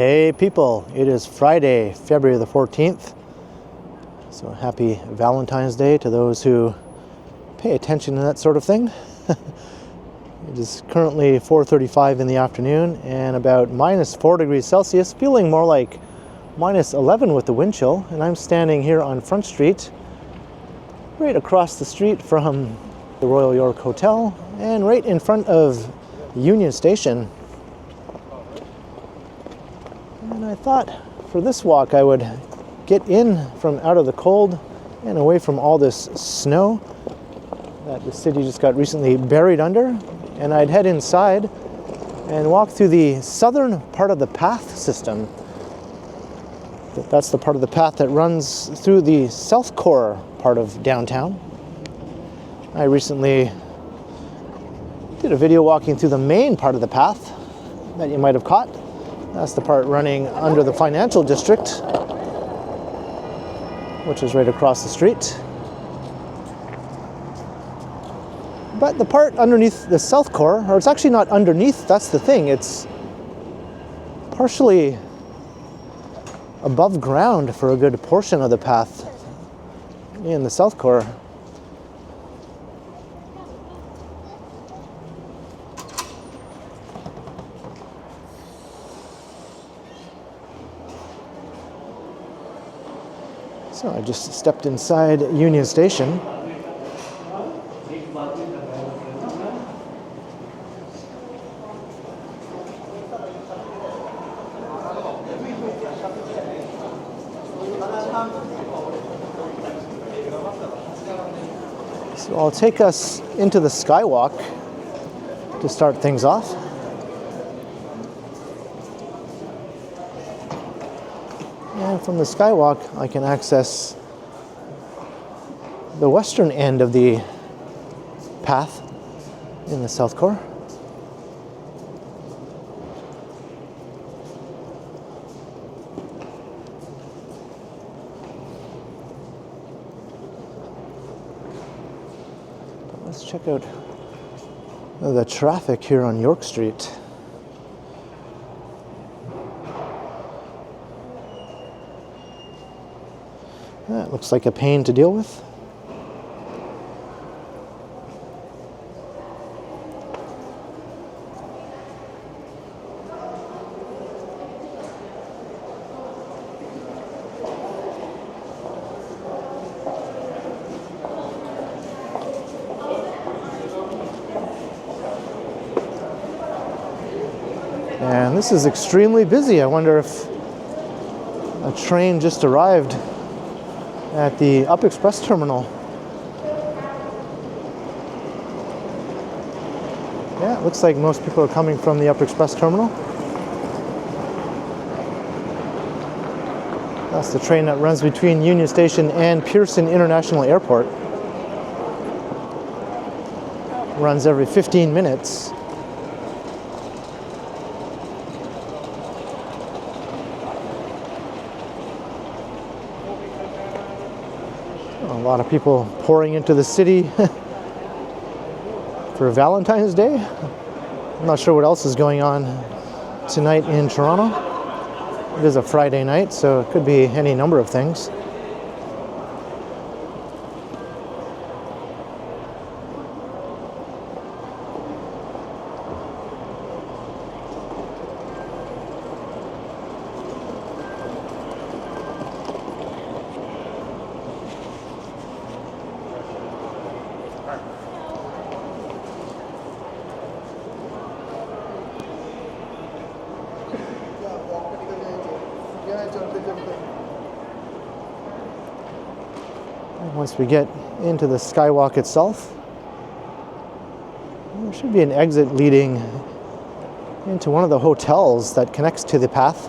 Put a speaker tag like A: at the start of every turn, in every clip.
A: Hey people, it is Friday, February the 14th. So happy Valentine's Day to those who pay attention to that sort of thing. It is currently 4:35 in the afternoon and about -4 degrees Celsius, feeling more like -11 with the wind chill. And I'm standing here on Front Street, right across the street from the Royal York Hotel and right in front of Union Station. And I thought for this walk I would get in from out of the cold and away from all this snow that the city just got recently buried under, and I'd head inside and walk through the southern part of the path system. That's the part of the path that runs through the south core part of downtown. I recently did a video walking through the main part of the path that you might have caught. That's the part running under the financial district, which is right across the street. But the part underneath the south core, or it's actually not underneath, that's the thing, it's partially above ground for a good portion of the path in the south core. So I just stepped inside Union Station. So I'll take us into the Skywalk to start things off. And from the Skywalk, I can access the western end of the path in the South Core. Let's check out the traffic here on York Street. That looks like a pain to deal with. And this is extremely busy. I wonder if a train just arrived at the Up Express terminal. Yeah, it looks like most people are coming from the Up Express terminal. That's the train that runs between Union Station and Pearson International Airport. Runs every 15 minutes. A lot of people pouring into the city for Valentine's Day. I'm not sure what else is going on tonight in Toronto. It is a Friday night, so it could be any number of things. Once we get into the Skywalk itself, there should be an exit leading into one of the hotels that connects to the path.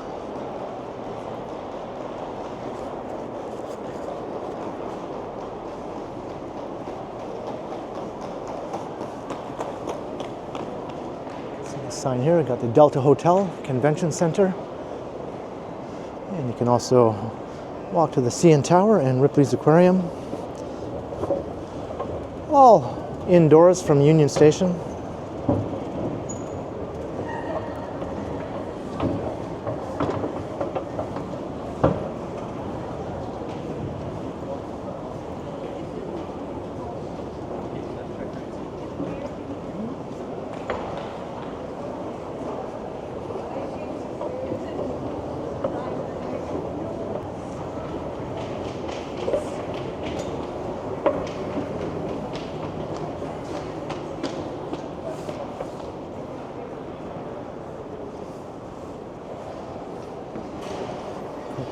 A: See the sign here, we've got the Delta Hotel Convention Center. And you can also walk to the CN Tower and Ripley's Aquarium. All indoors from Union Station.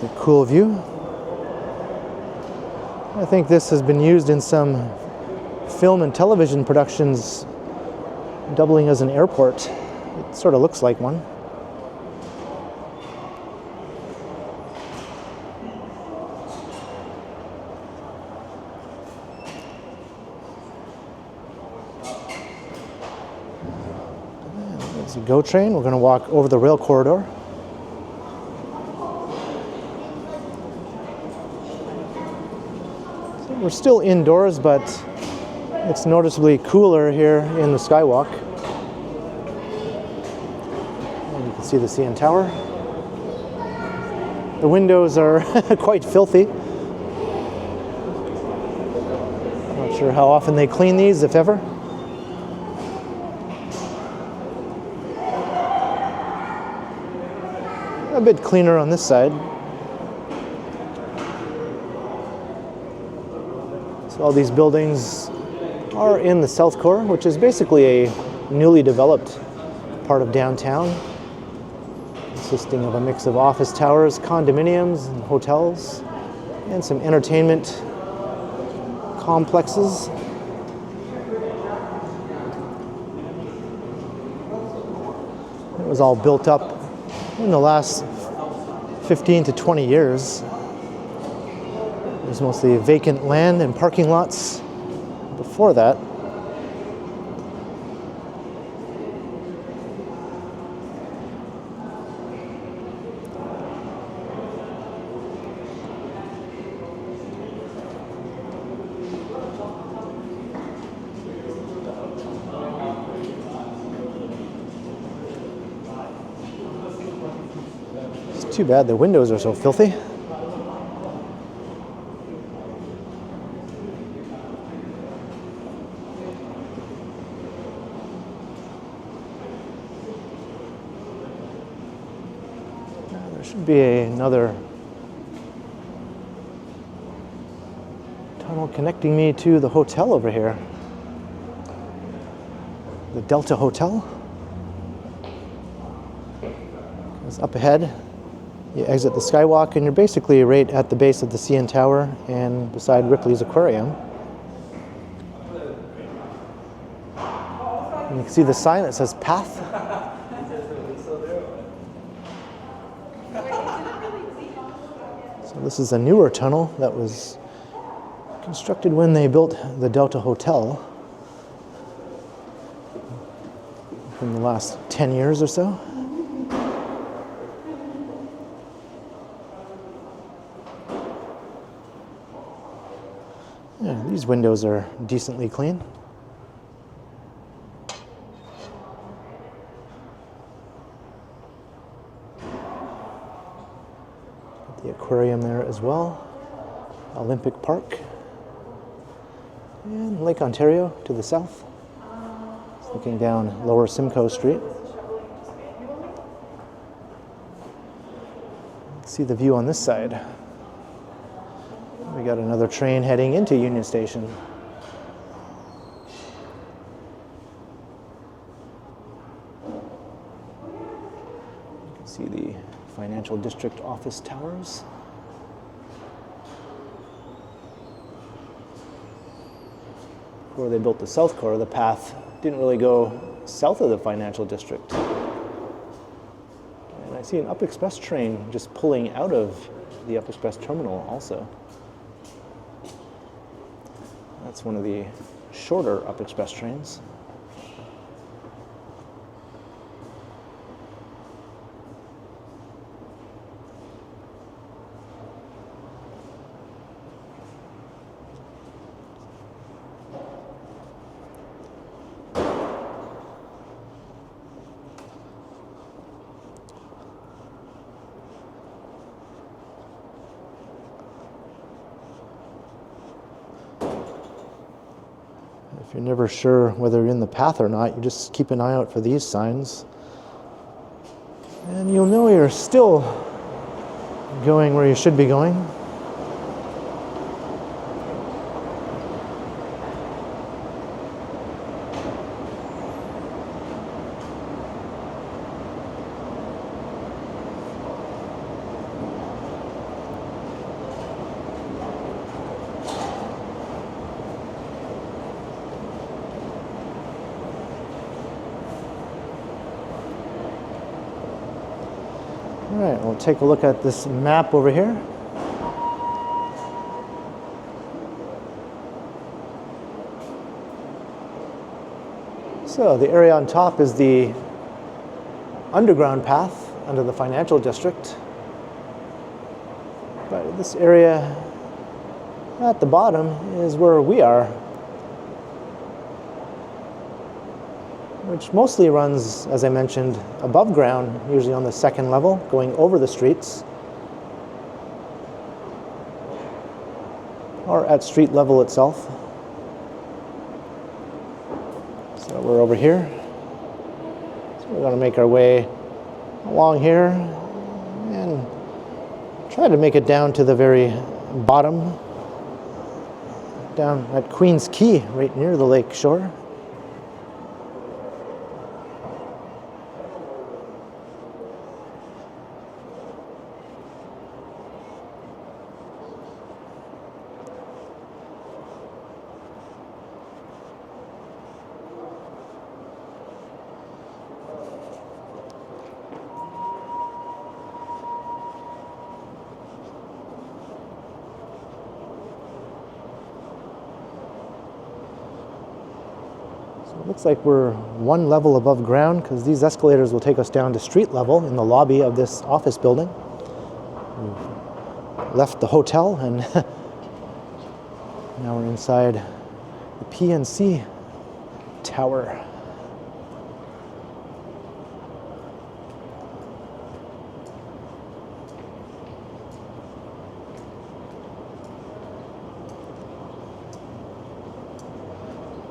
A: The cool view. I think this has been used in some film and television productions, doubling as an airport. It sort of looks like one. There's a GO train. We're going to walk over the rail corridor. So we're still indoors, but it's noticeably cooler here in the Skywalk. And you can see the CN Tower. The windows are quite filthy. Not sure how often they clean these, if ever. A bit cleaner on this side. So all these buildings are in the South Core, which is basically a newly developed part of downtown, consisting of a mix of office towers, condominiums, and hotels, and some entertainment complexes. It was all built up in the last 15 to 20 years. There's mostly vacant land and parking lots before that. It's too bad the windows are so filthy. There should be another tunnel connecting me to the hotel over here. The Delta Hotel. It's up ahead. You exit the Skywalk and you're basically right at the base of the CN Tower and beside Ripley's Aquarium. And you can see the sign that says Path. So this is a newer tunnel that was constructed when they built the Delta Hotel in the last 10 years or so. Yeah, these windows are decently clean. Got the aquarium there as well. Olympic Park. And Lake Ontario to the south. Just looking down Lower Simcoe Street. See the view on this side. We got another train heading into Union Station. You can see the Financial District office towers. Before they built the South Core, the path didn't really go south of the Financial District. And I see an Up Express train just pulling out of the Up Express terminal also. That's one of the shorter Up Express trains. If you're never sure whether you're in the path or not, you just keep an eye out for these signs. And you'll know you're still going where you should be going. right, we'll take a look at this map over here. So the area on top is the underground path under the financial district. But this area at the bottom is where we are, which mostly runs, as I mentioned, above ground, usually on the second level, going over the streets, or at street level itself. So we're over here. So we're going to make our way along here and try to make it down to the very bottom, down at Quay, right near the lake shore. It looks like we're one level above ground because these escalators will take us down to street level in the lobby of this office building. We've left the hotel and now we're inside the PNC Tower.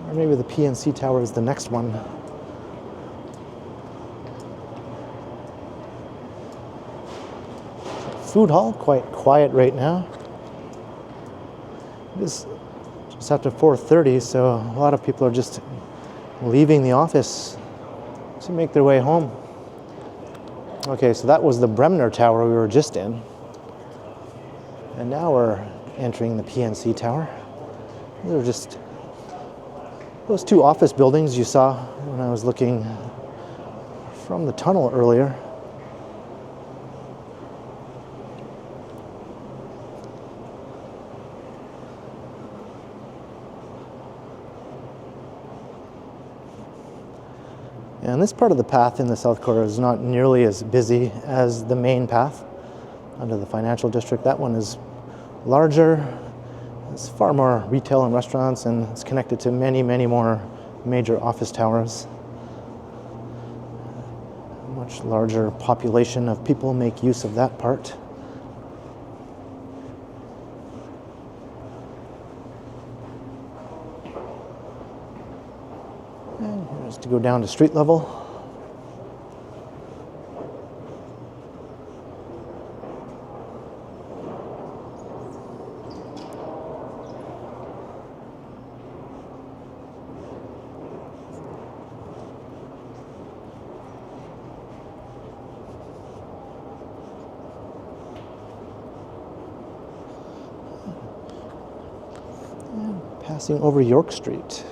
A: Or maybe the PNC Tower is the next one. Food hall, quite quiet right now. It is just after 4:30, so a lot of people are just leaving the office to make their way home. Okay, so that was the Bremner Tower we were just in. And now we're entering the PNC Tower. These are just those two office buildings you saw when I was looking from the tunnel earlier. And this part of the path in the South Quarter is not nearly as busy as the main path under the financial district. That one is larger. There's far more retail and restaurants, and it's connected to many, many more major office towers. A much larger population of people make use of that part. And here's to go down to street level. Passing over York Street.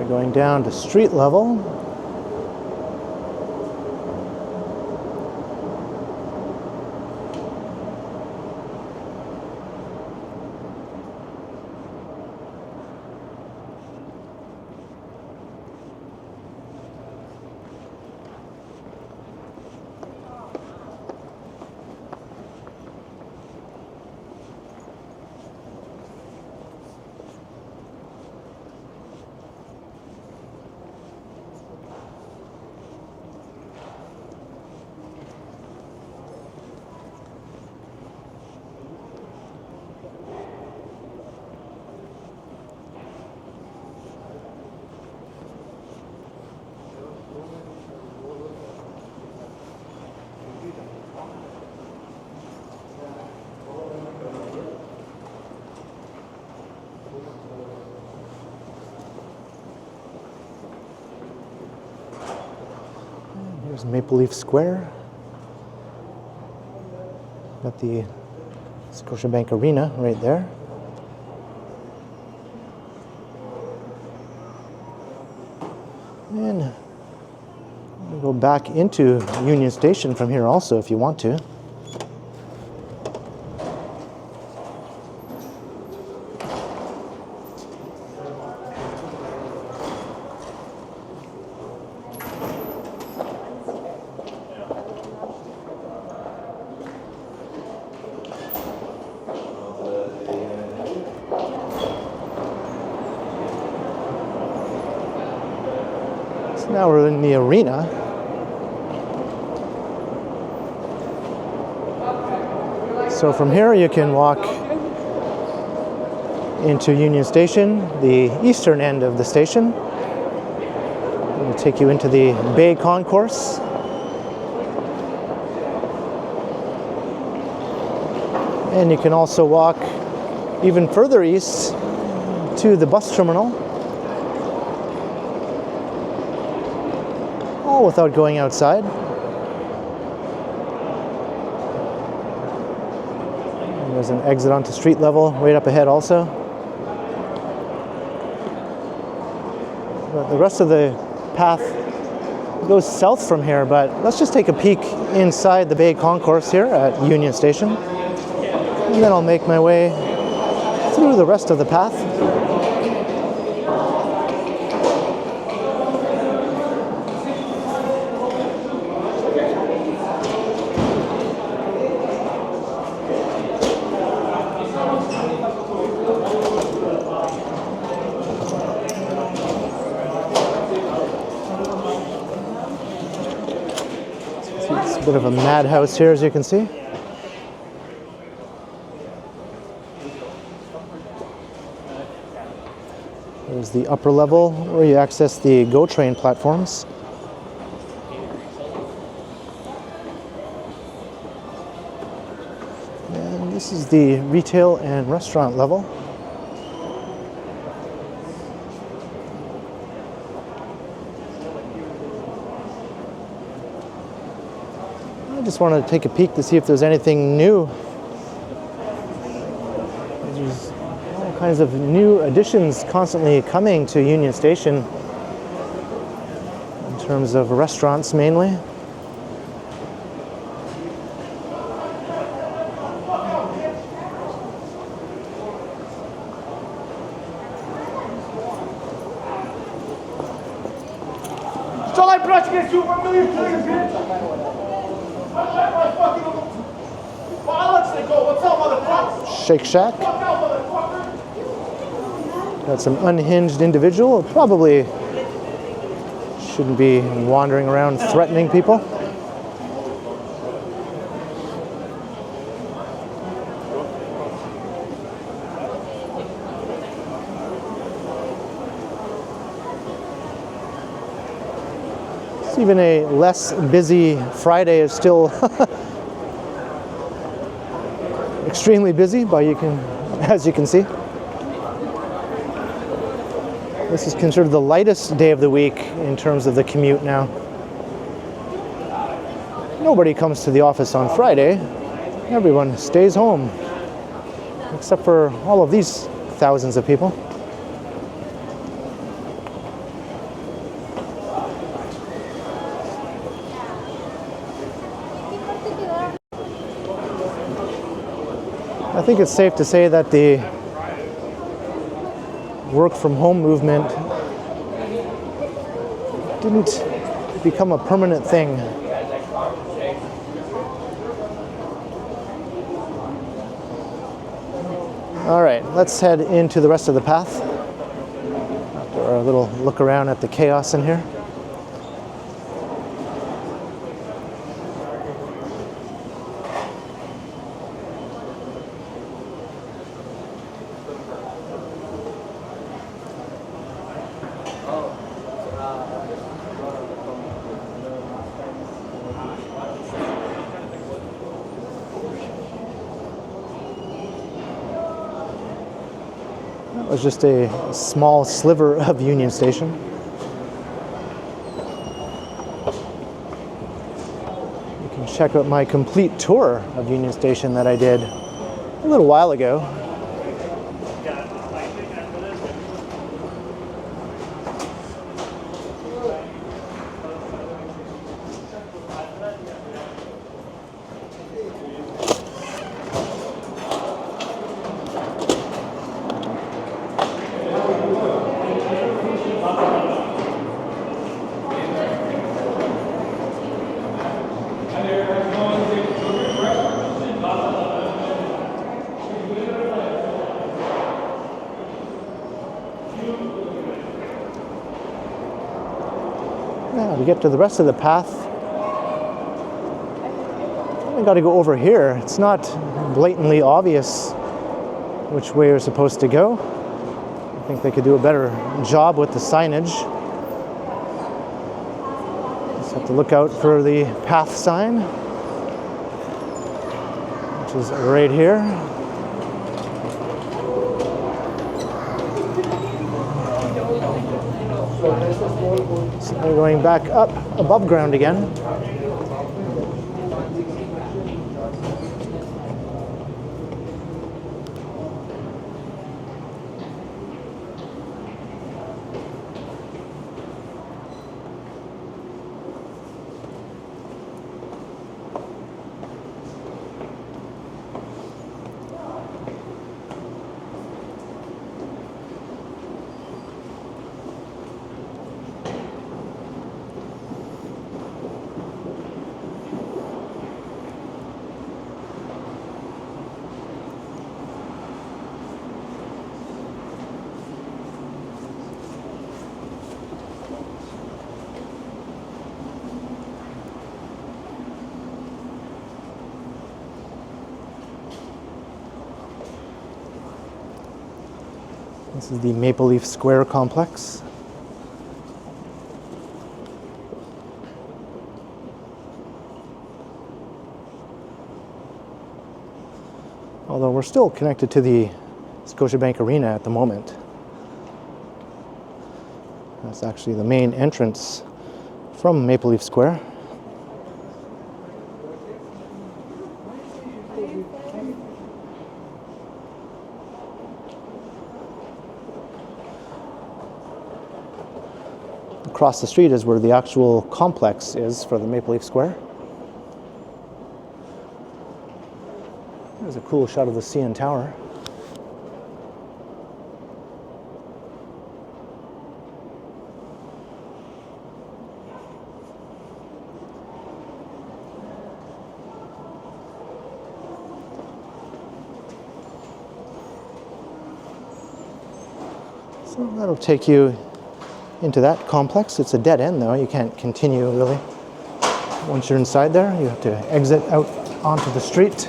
A: Going down to street level. There's Maple Leaf Square. Got the Scotiabank Arena right there. And we'll go back into Union Station from here also if you want to. Now we're in the arena. So from here you can walk into Union Station, the eastern end of the station. It'll take you into the Bay Concourse. And you can also walk even further east to the bus terminal. All without going outside. And there's an exit onto street level right up ahead also. But the rest of the path goes south from here, but let's just take a peek inside the Bay Concourse here at Union Station. And then I'll make my way through the rest of the path. It's a bit of a madhouse here, as you can see. There's the upper level where you access the GO train platforms. And this is the retail and restaurant level. I just wanted to take a peek to see if there's anything new. There's all kinds of new additions constantly coming to Union Station in terms of restaurants mainly.
B: So I brought against you for a million bitch. What's up, motherfucker?
A: Shake Shack.
B: Fuck out, motherfucker.
A: Got some unhinged individual. Probably shouldn't be wandering around threatening people. It's even a less busy Friday is still extremely busy, but as you can see. This is considered the lightest day of the week in terms of the commute now. Nobody comes to the office on Friday. Everyone stays home, except for all of these thousands of people. I think it's safe to say that the work from home movement didn't become a permanent thing. All right, let's head into the rest of the path. After our little look around at the chaos in here. That was just a small sliver of Union Station. check out my complete tour of Union Station that I did a little while ago. Now, to get to the rest of the path, we got to go over here. It's not blatantly obvious which way you're supposed to go. I think they could do a better job with the signage. Just have to look out for the path sign, which is right here. So we're going back up above ground again. This is the Maple Leaf Square complex. Although we're still connected to the Scotiabank Arena at the moment. That's actually the main entrance from Maple Leaf Square. Across the street is where the actual complex is for the Maple Leaf Square. There's a cool shot of the CN Tower. So that'll take you into that complex. It's a dead end though, you can't continue really. Once you're inside there, you have to exit out onto the street.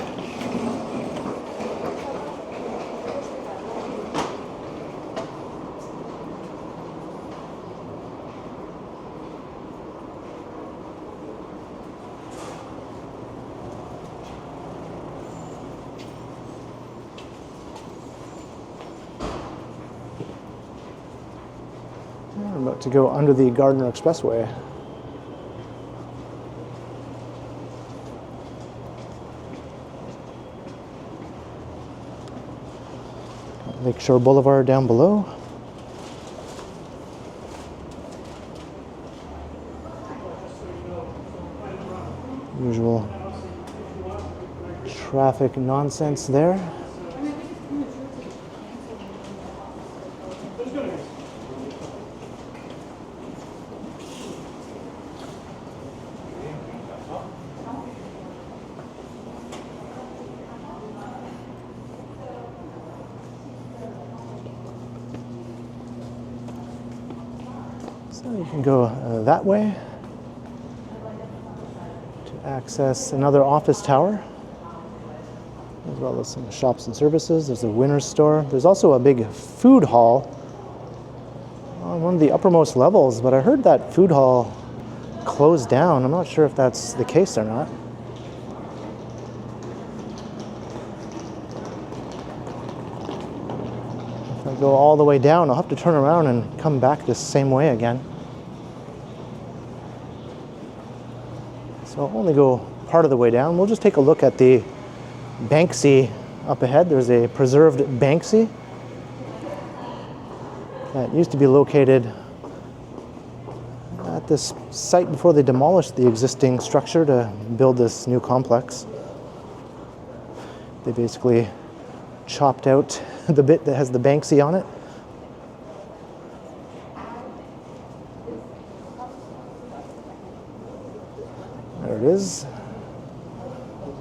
A: I'm about to go under the Gardiner Expressway. Lakeshore Boulevard down below. Usual traffic nonsense there. So you can go that way to access another office tower, as well as some shops and services. There's a Winners store. There's also a big food hall on one of the uppermost levels, but I heard that food hall closed down. I'm not sure if that's the case or not. If I go all the way down, I'll have to turn around and come back this same way again. So I'll only go part of the way down. We'll just take a look at the Banksy up ahead. There's a preserved Banksy that used to be located at this site before they demolished the existing structure to build this new complex. They basically chopped out the bit that has the Banksy on it. There it is.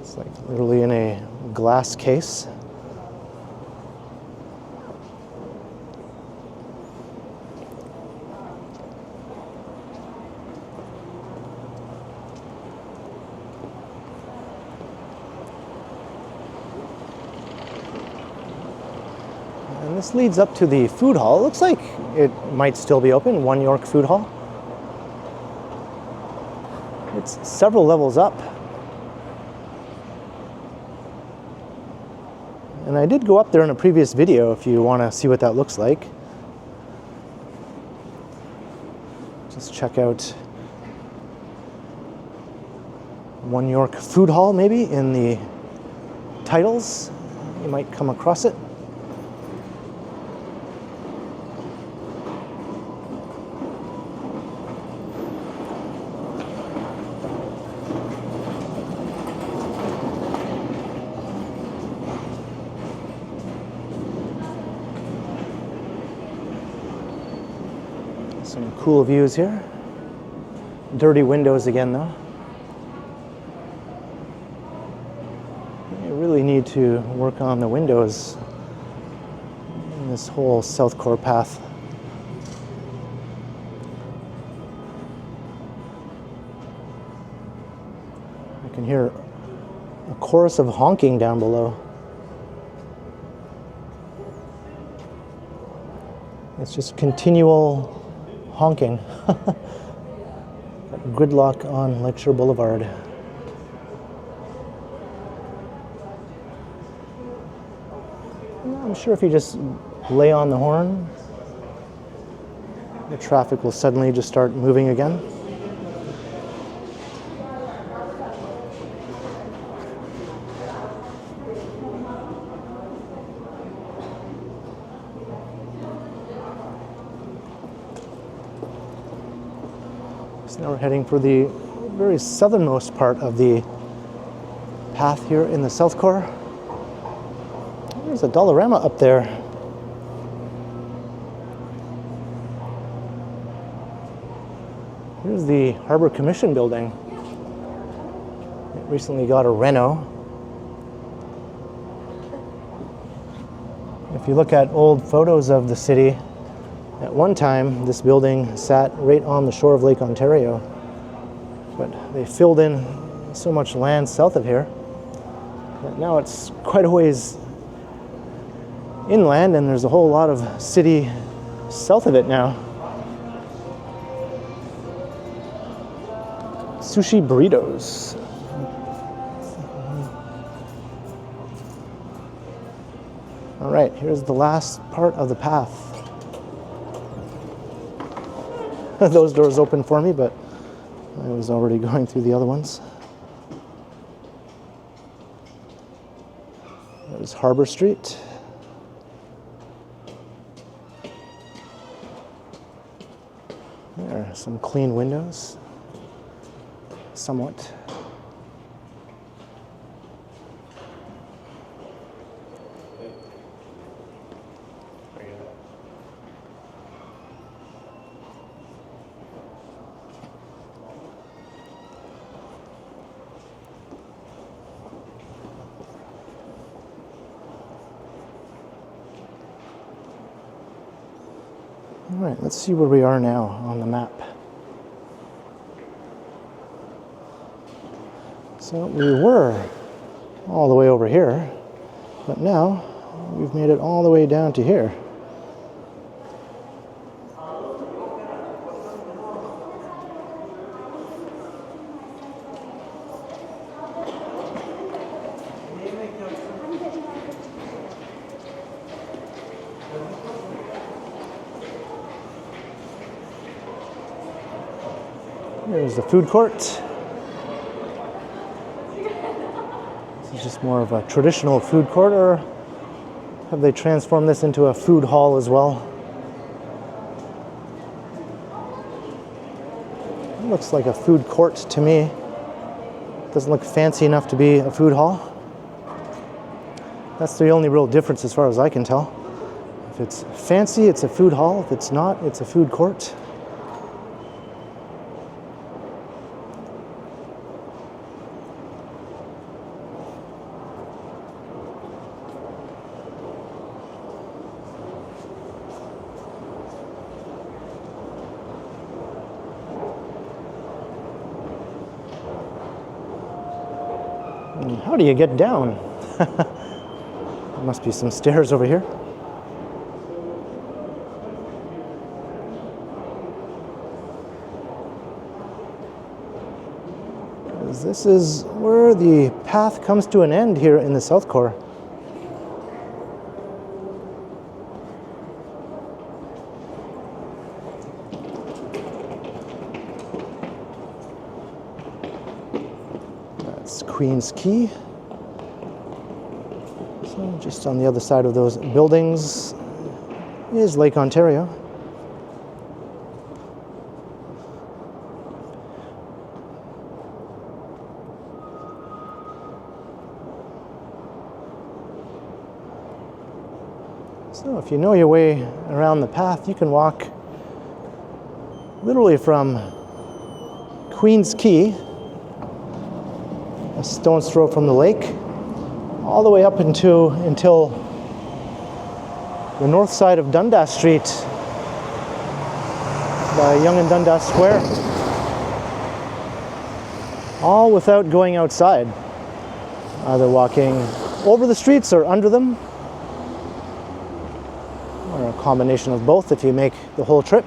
A: It's like literally in a glass case. And this leads up to the food hall. It looks like it might still be open, One York Food Hall. It's several levels up. And I did go up there in a previous video if you want to see what that looks like. Just check out One York Food Hall maybe in the titles. You might come across it. Some cool views here. Dirty windows again though. You really need to work on the windows in this whole South Core path. I can hear a chorus of honking down below. It's just continual honking. Gridlock on Lakeshore Boulevard. I'm sure if you just lay on the horn, the traffic will suddenly just start moving again. So now we're heading for the very southernmost part of the path here in the South Core. There's a Dollarama up there. Here's the Harbor Commission building. It recently got a reno. If you look at old photos of the city, at one time, this building sat right on the shore of Lake Ontario, but they filled in so much land south of here that now it's quite a ways inland, and there's a whole lot of city south of it now. Sushi burritos. All right, here's the last part of the path. Those doors opened for me, but I was already going through the other ones. There's Harbor Street. There are some clean windows, somewhat. All right, let's see where we are now on the map. So we were all the way over here, but now we've made it all the way down to here. There's the food court. just more of a traditional food court, or have they transformed this into a food hall as well? It looks like a food court to me. Doesn't look fancy enough to be a food hall. That's the only real difference as far as I can tell. If it's fancy, it's a food hall. If it's not, it's a food court. And how do you get down? There must be some stairs over here. This is where the path comes to an end here in the South Core. That's Queen's Quay. So just on the other side of those buildings is Lake Ontario. So if you know your way around the path, you can walk literally from Queen's Quay, a stone's throw from the lake, all the way up until the north side of Dundas Street by Yonge and Dundas Square, all without going outside, either walking over the streets or under them, or a combination of both if you make the whole trip.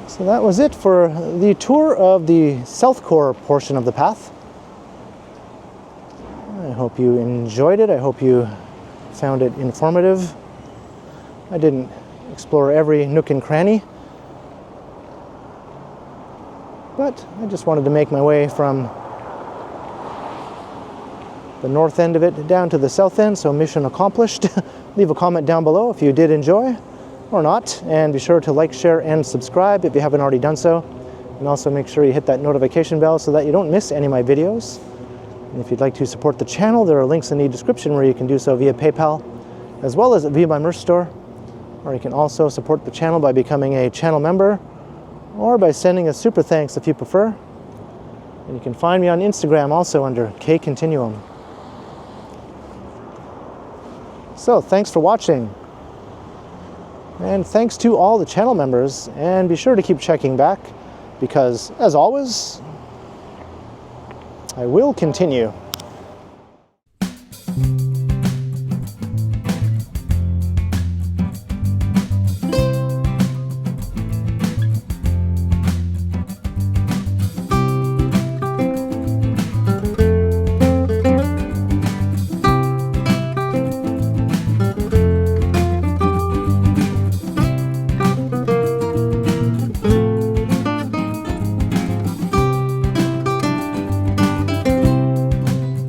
A: So that was it for the tour of the South Core portion of the path. I hope you enjoyed it. I hope you found it informative. I didn't explore every nook and cranny, but I just wanted to make my way from the north end of it down to the south end, so mission accomplished. Leave a comment down below if you did enjoy or not, and be sure to like, share, and subscribe if you haven't already done so. And also make sure you hit that notification bell so that you don't miss any of my videos. And if you'd like to support the channel, there are links in the description where you can do so via PayPal, as well as via my merch store. Or you can also support the channel by becoming a channel member, or by sending a super thanks if you prefer. And you can find me on Instagram also under Quay Continuum. So thanks for watching, and thanks to all the channel members, and be sure to keep checking back, because as always, I will continue.